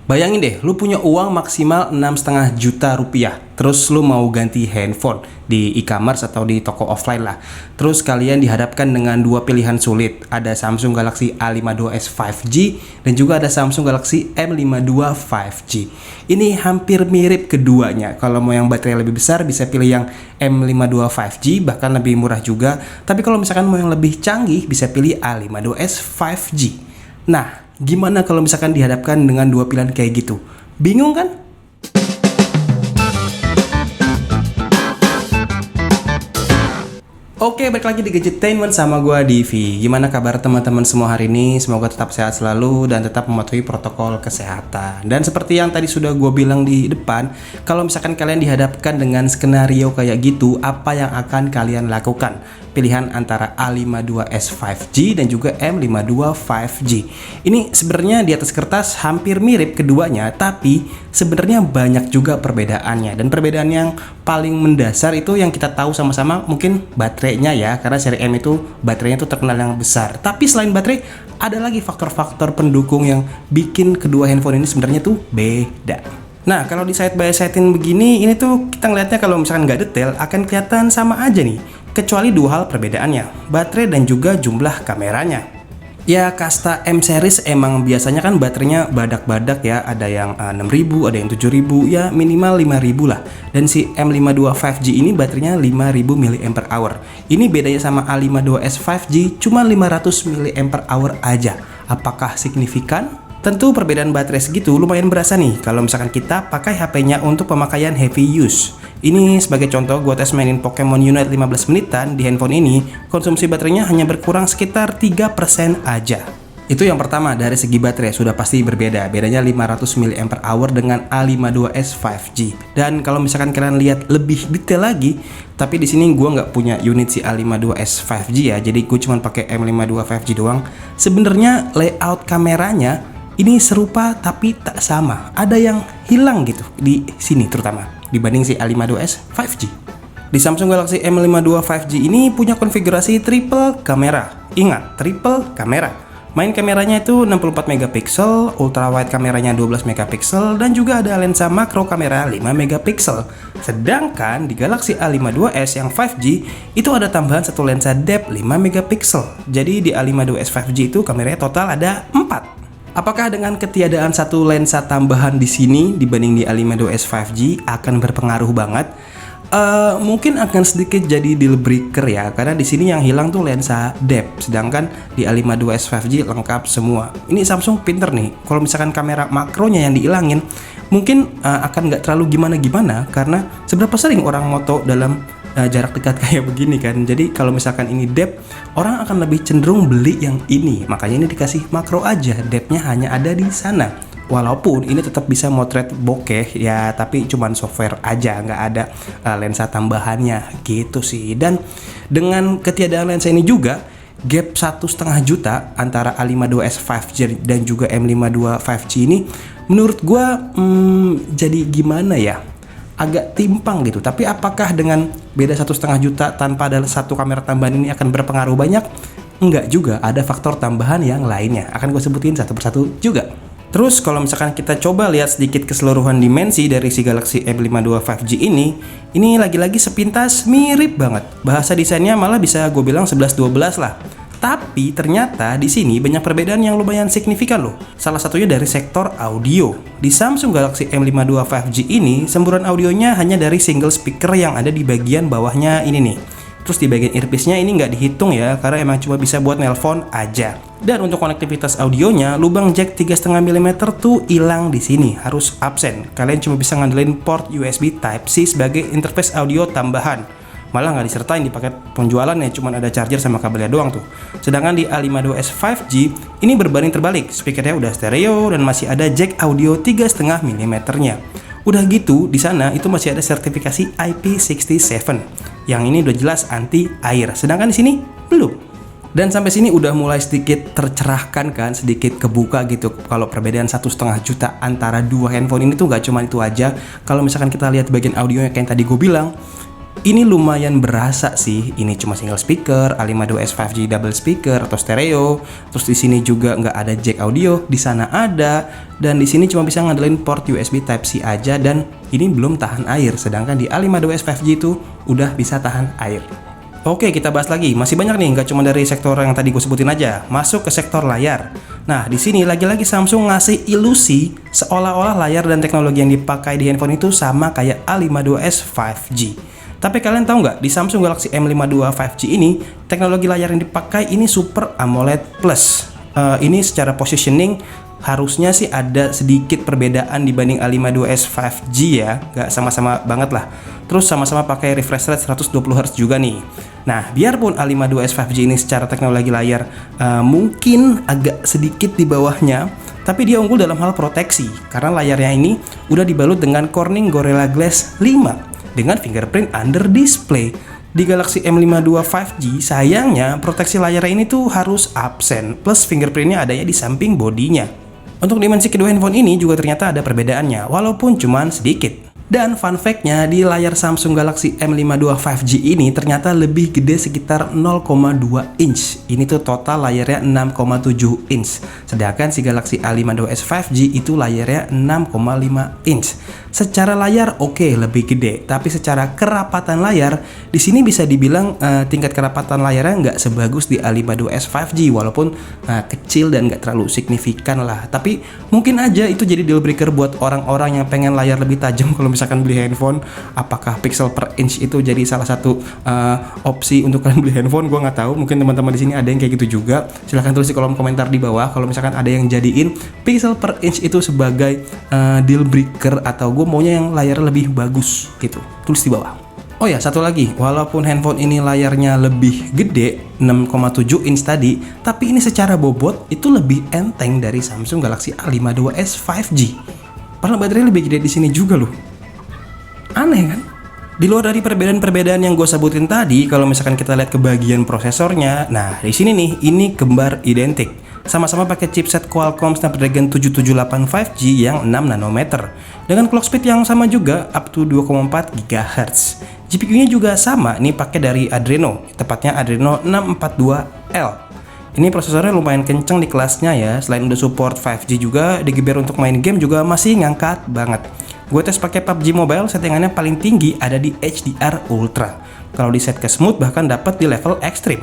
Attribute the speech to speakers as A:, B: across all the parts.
A: Bayangin deh, lu punya uang maksimal 6,5 juta rupiah. Terus lu mau ganti handphone di e-commerce atau di toko offline lah. Terus kalian dihadapkan dengan dua pilihan sulit. Ada Samsung Galaxy A52s 5G dan juga ada Samsung Galaxy M52 5G. Ini hampir mirip keduanya. Kalau mau yang baterai lebih besar bisa pilih yang M52 5G, bahkan lebih murah juga. Tapi kalau misalkan mau yang lebih canggih bisa pilih A52s 5G. Nah, gimana kalau misalkan dihadapkan dengan dua pilihan kayak gitu? Bingung kan? Oke, balik lagi di Gadgetainment sama gua Divi. Gimana kabar teman-teman semua hari ini? Semoga tetap sehat selalu dan tetap mematuhi protokol kesehatan. Dan seperti yang tadi sudah gua bilang di depan, kalau misalkan kalian dihadapkan dengan skenario kayak gitu, apa yang akan kalian lakukan? Pilihan antara A52s 5G dan juga M52 5G. Ini sebenarnya di atas kertas hampir mirip keduanya, tapi sebenarnya banyak juga perbedaannya. Dan perbedaan yang paling mendasar itu yang kita tahu sama-sama mungkin baterainya ya, karena seri M itu baterainya tuh terkenal yang besar. Tapi selain baterai, ada lagi faktor-faktor pendukung yang bikin kedua handphone ini sebenarnya tuh beda. Nah, kalau di side by sidein begini, ini tuh kita ngeliatnya kalau misalkan nggak detail akan kelihatan sama aja nih. Kecuali dua hal perbedaannya, baterai dan juga jumlah kameranya. Ya, kasta M series emang biasanya kan baterainya badak-badak ya, ada yang 6000, ada yang 7000, ya minimal 5000 lah. Dan si M52 5G ini baterainya 5000 mAh. Ini bedanya sama A52s 5G cuma 500 mAh aja. Apakah signifikan? Tentu perbedaan baterai segitu lumayan berasa nih kalau misalkan kita pakai HP-nya untuk pemakaian heavy use. Ini sebagai contoh, gua tes mainin Pokemon Unite 15 menitan di handphone ini, konsumsi baterainya hanya berkurang sekitar 3% aja. Itu yang pertama, dari segi baterai sudah pasti berbeda. Bedanya 500 mAh dengan A52s 5G. Dan kalau misalkan kalian lihat lebih detail lagi, tapi di sini gua nggak punya unit si A52s 5G ya, jadi gua cuma pakai M52 5G doang. Sebenarnya layout kameranya ini serupa tapi tak sama. Ada yang hilang gitu di sini terutama dibanding si A52s 5G. Di Samsung Galaxy M52 5G ini punya konfigurasi triple kamera. Ingat, triple kamera. Main kameranya itu 64 megapiksel, ultra wide kameranya 12 megapiksel, dan juga ada lensa makro kamera 5 megapiksel. Sedangkan di Galaxy A52s yang 5G itu ada tambahan satu lensa depth 5 megapiksel. Jadi di A52s 5G itu kameranya total ada 4. Apakah dengan ketiadaan satu lensa tambahan di sini dibanding di A52s 5G akan berpengaruh banget? Mungkin akan sedikit jadi deal breaker ya, karena di sini yang hilang tuh lensa depth, sedangkan di A52s 5G lengkap semua. Ini Samsung pinter nih, kalau misalkan kamera makronya yang dihilangin, mungkin akan nggak terlalu gimana-gimana, karena seberapa sering orang moto dalam jarak dekat kayak begini kan. Jadi kalau misalkan ini depth, orang akan lebih cenderung beli yang ini. Makanya ini dikasih makro aja, depthnya hanya ada di sana. Walaupun ini tetap bisa motret bokeh ya, tapi cuman software aja, nggak ada lensa tambahannya gitu sih. Dan dengan ketiadaan lensa ini juga, gap 1,5 juta antara A52s 5G dan juga M52 5G ini menurut gua jadi gimana ya, agak timpang gitu. Tapi apakah dengan beda 1,5 juta tanpa ada satu kamera tambahan ini akan berpengaruh banyak? Enggak juga, ada faktor tambahan yang lainnya. Akan gue sebutin satu persatu juga. Terus kalau misalkan kita coba lihat sedikit keseluruhan dimensi dari si Galaxy M52 5G ini lagi-lagi sepintas mirip banget. Bahasa desainnya malah bisa gue bilang 11-12 lah. Tapi ternyata di sini banyak perbedaan yang lumayan signifikan loh. Salah satunya dari sektor audio. Di Samsung Galaxy M52 5G ini, semburan audionya hanya dari single speaker yang ada di bagian bawahnya ini nih. Terus di bagian earpiece-nya ini nggak dihitung ya, karena emang cuma bisa buat nelpon aja. Dan untuk konektivitas audionya, lubang jack 3,5 mm tuh hilang di sini, harus absen. Kalian cuma bisa ngandelin port USB Type-C sebagai interface audio tambahan. Malah nggak disertain di paket penjualannya, cuma ada charger sama kabelnya doang tuh. Sedangkan di A52s 5G ini berbanding terbalik, speakernya udah stereo dan masih ada jack audio 3,5 mm-nya. Udah gitu, di sana itu masih ada sertifikasi IP67. Yang ini udah jelas anti air, sedangkan di sini belum. Dan sampai sini udah mulai sedikit tercerahkan kan, sedikit kebuka gitu. Kalau perbedaan 1,5 juta antara dua handphone ini tuh gak cuma itu aja. Kalau misalkan kita lihat bagian audionya kayak yang tadi gue bilang, Ini lumayan berasa sih. Ini cuma single speaker, A52s 5G double speaker atau stereo. Terus di sini juga nggak ada jack audio, di sana ada. Dan di sini cuma bisa ngandelin port USB Type-C aja dan ini belum tahan air. Sedangkan di A52s 5G itu udah bisa tahan air. Oke, kita bahas lagi. Masih banyak nih, nggak cuma dari sektor yang tadi gue sebutin aja. Masuk ke sektor layar. Nah, di sini lagi-lagi Samsung ngasih ilusi seolah-olah layar dan teknologi yang dipakai di handphone itu sama kayak A52s 5G. Tapi kalian tahu nggak, di Samsung Galaxy M52 5G ini, teknologi layar yang dipakai ini Super AMOLED Plus. Ini secara positioning harusnya sih ada sedikit perbedaan dibanding A52s 5G ya, nggak sama-sama banget lah. Terus sama-sama pakai refresh rate 120Hz juga nih. Nah, biarpun A52s 5G ini secara teknologi layar mungkin agak sedikit di bawahnya, tapi dia unggul dalam hal proteksi karena layarnya ini udah dibalut dengan Corning Gorilla Glass 5 dengan fingerprint under display. Di Galaxy M52 5G sayangnya proteksi layarnya ini tuh harus absen, plus fingerprintnya adanya di samping bodinya. Untuk dimensi kedua handphone ini juga ternyata ada perbedaannya, walaupun cuman sedikit. Dan fun fact-nya, di layar Samsung Galaxy M52 5G ini ternyata lebih gede sekitar 0,2 inch. Ini tuh total layarnya 6,7 inch. Sedangkan si Galaxy A52s 5G itu layarnya 6,5 inch. Secara layar oke, lebih gede, tapi secara kerapatan layar di sini bisa dibilang tingkat kerapatan layarnya nggak sebagus di A52s 5G, walaupun kecil dan nggak terlalu signifikan lah. Tapi mungkin aja itu jadi deal breaker buat orang-orang yang pengen layar lebih tajam kalau misalkan beli handphone. Apakah pixel per inch itu jadi salah satu opsi untuk kalian beli handphone? Gue nggak tahu. Mungkin teman-teman di sini ada yang kayak gitu juga. Silahkan tulis di kolom komentar di bawah kalau misalkan ada yang jadiin pixel per inch itu sebagai deal breaker, atau gue maunya yang layar lebih bagus gitu. Tulis di bawah. Oh ya, satu lagi, walaupun handphone ini layarnya lebih gede 6,7 inch tadi, tapi ini secara bobot itu lebih enteng dari Samsung Galaxy A52s 5G. Padahal baterainya lebih gede di sini juga loh. Aneh kan? Di luar dari perbedaan-perbedaan yang gue sebutin tadi, kalau misalkan kita lihat ke bagian prosesornya, nah di sini nih, ini kembar identik. Sama-sama pakai chipset Qualcomm Snapdragon 778 5G yang 6 nanometer dengan clock speed yang sama juga, up to 2,4 GHz. GPU-nya juga sama, nih pakai dari Adreno, tepatnya Adreno 642L. Ini prosesornya lumayan kenceng di kelasnya ya. Selain udah support 5G juga, digeber untuk main game juga masih ngangkat banget. Gue tes pakai PUBG Mobile, settingannya paling tinggi ada di HDR Ultra. Kalau di set ke smooth bahkan dapat di level ekstrim.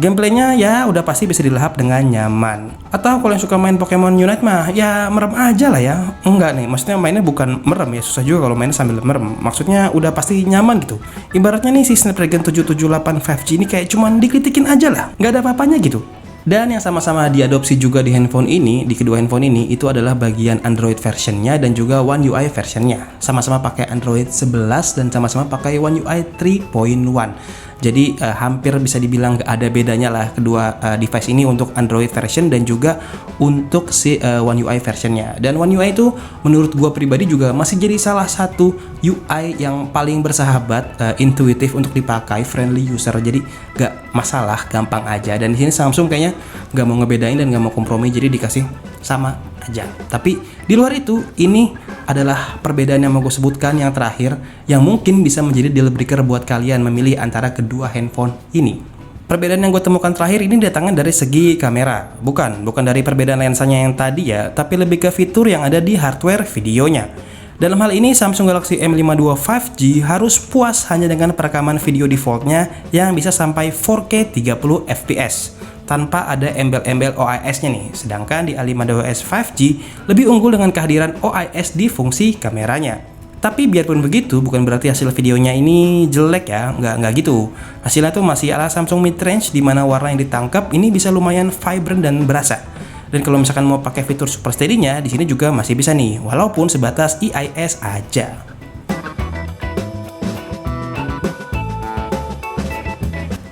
A: Gameplaynya ya udah pasti bisa dilahap dengan nyaman. Atau kalau yang suka main Pokemon Unite mah ya merem aja lah ya. Enggak nih, maksudnya mainnya bukan merem ya, susah juga kalau mainnya sambil merem. Maksudnya udah pasti nyaman gitu. Ibaratnya nih si Snapdragon 778 5G ini kayak cuman dikritikin aja lah, nggak ada apa-apanya gitu. Dan yang sama-sama diadopsi juga di handphone ini, di kedua handphone ini, itu adalah bagian Android versionnya dan juga One UI versionnya. Sama-sama pakai Android 11 dan sama-sama pakai One UI 3.1. Jadi hampir bisa dibilang gak ada bedanya lah kedua device ini untuk Android version dan juga untuk si One UI versionnya. Dan One UI itu menurut gua pribadi juga masih jadi salah satu UI yang paling bersahabat, intuitif untuk dipakai, friendly user. Jadi gak masalah, gampang aja. Dan di sini Samsung kayaknya gak mau ngebedain dan gak mau kompromi, jadi dikasih sama aja. Tapi di luar itu, ini adalah perbedaan yang mau gue sebutkan yang terakhir, yang mungkin bisa menjadi deal breaker buat kalian memilih antara kedua handphone ini. Perbedaan yang gue temukan terakhir ini datangnya dari segi kamera, bukan dari perbedaan lensanya yang tadi ya, tapi lebih ke fitur yang ada di hardware videonya. Dalam hal ini Samsung Galaxy M52 5G harus puas hanya dengan perekaman video defaultnya yang bisa sampai 4K 30 fps tanpa ada embel-embel OIS-nya nih. Sedangkan di A52s 5G lebih unggul dengan kehadiran OIS di fungsi kameranya. Tapi biarpun begitu, bukan berarti hasil videonya ini jelek ya, nggak gitu. Hasilnya tuh masih ala Samsung mid-range, di mana warna yang ditangkap ini bisa lumayan vibrant dan berasa. Dan kalau misalkan mau pakai fitur Super Steady-nya, di sini juga masih bisa nih, walaupun sebatas IIS aja.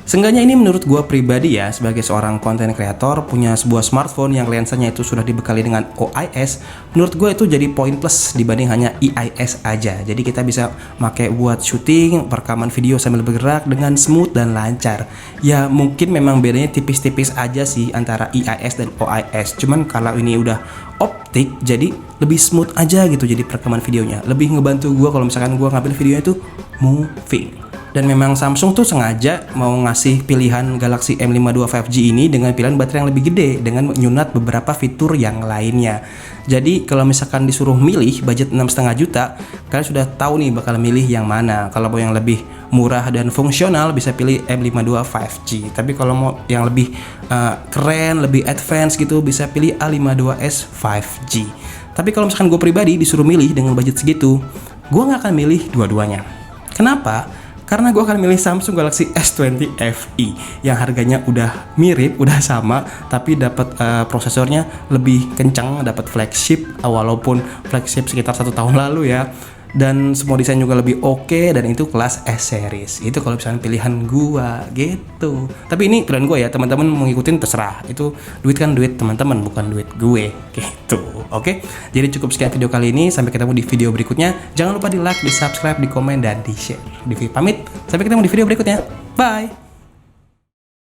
A: Seenggaknya ini menurut gue pribadi ya, sebagai seorang konten kreator punya sebuah smartphone yang lensanya itu sudah dibekali dengan OIS, menurut gue itu jadi poin plus dibanding hanya IIS aja. Jadi kita bisa pakai buat syuting, perekaman video sambil bergerak dengan smooth dan lancar. Ya mungkin memang bedanya tipis-tipis aja sih antara IIS dan OIS. Cuman kalau ini udah optik, jadi lebih smooth aja gitu jadi perekaman videonya. Lebih ngebantu gue kalau misalkan gue ngambil videonya itu moving. Dan memang Samsung tuh sengaja mau ngasih pilihan Galaxy M52 5G ini dengan pilihan baterai yang lebih gede dengan menyunat beberapa fitur yang lainnya. Jadi kalau misalkan disuruh milih budget 6,5 juta, kalian sudah tahu nih bakal milih yang mana. Kalau mau yang lebih murah dan fungsional bisa pilih M52 5G. Tapi kalau mau yang lebih keren, lebih advance gitu bisa pilih A52s 5G. Tapi kalau misalkan gue pribadi disuruh milih dengan budget segitu, gue nggak akan milih dua-duanya. Kenapa? Karena gue akan milih Samsung Galaxy S20 FE yang harganya udah mirip, udah sama, tapi dapat prosesornya lebih kencang, dapat flagship, walaupun flagship sekitar 1 tahun lalu ya. Dan semua desain juga lebih oke, dan itu kelas S series. Itu kalau misalnya pilihan gua gitu. Tapi ini pilihan gua ya, teman-teman mau ngikutin terserah. Itu duit kan duit teman-teman, bukan duit gue gitu. Oke. Jadi cukup sekian video kali ini, sampai ketemu di video berikutnya. Jangan lupa di like, di subscribe, di komen, dan di share. Divi pamit, sampai ketemu di video berikutnya. Bye.